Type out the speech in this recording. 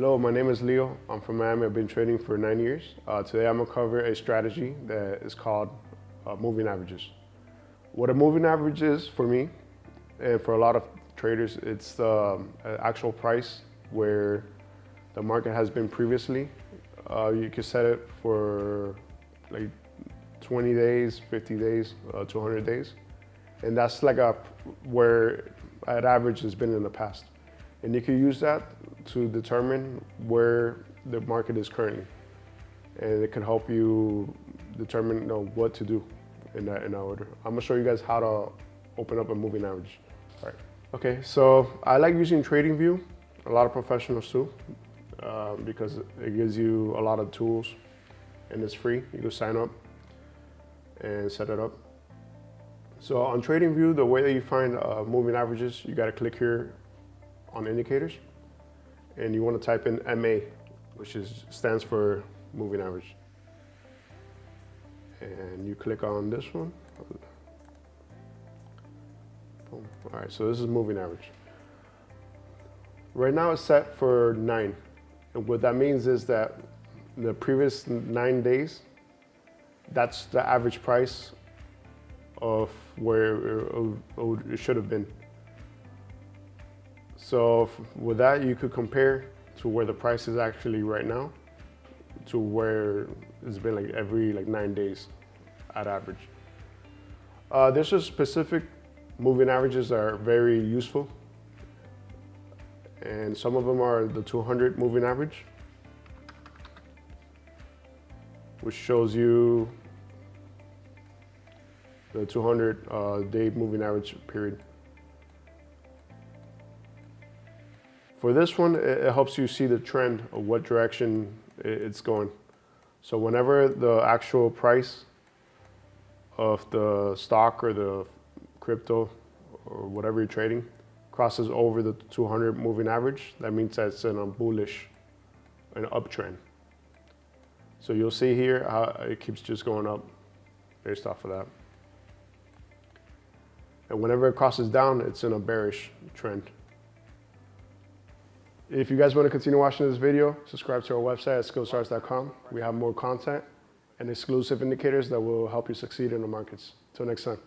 Hello, my name is Leo. I'm from Miami. I've been trading for 9 years. Today I'm going to cover a strategy that is called moving averages. What a moving average is for me and for a lot of traders, it's the actual price where the market has been previously. You can set it for like 20 days, 50 days, 200 days. And that's like where an average has been in the past. And you can use that to determine where the market is currently. And it can help you determine what to do in that order. I'm gonna show you guys how to open up a moving average. All right. Okay, so I like using TradingView. A lot of professionals too, because it gives you a lot of tools and it's free. You can sign up and set it up. So on TradingView, the way that you find moving averages, you gotta click here on indicators, and you want to type in MA, which stands for moving average. And you click on this one. Boom. All right, so this is moving average. Right now it's set for 9. And what that means is that the previous 9 days, that's the average price of where it should have been. So with that, you could compare to where the price is actually right now to where it's been like every 9 days at average. There's just specific moving averages that are very useful. And some of them are the 200 moving average, which shows you the 200 day moving average period. For this one, it helps you see the trend of what direction it's going. So whenever the actual price of the stock or the crypto or whatever you're trading crosses over the 200 moving average, that means that it's in a bullish, an uptrend. So you'll see here how it keeps just going up based off of that. And whenever it crosses down, it's in a bearish trend. If you guys want to continue watching this video, subscribe to our website at SKILLSART.com. We have more content and exclusive indicators that will help you succeed in the markets. Till next time.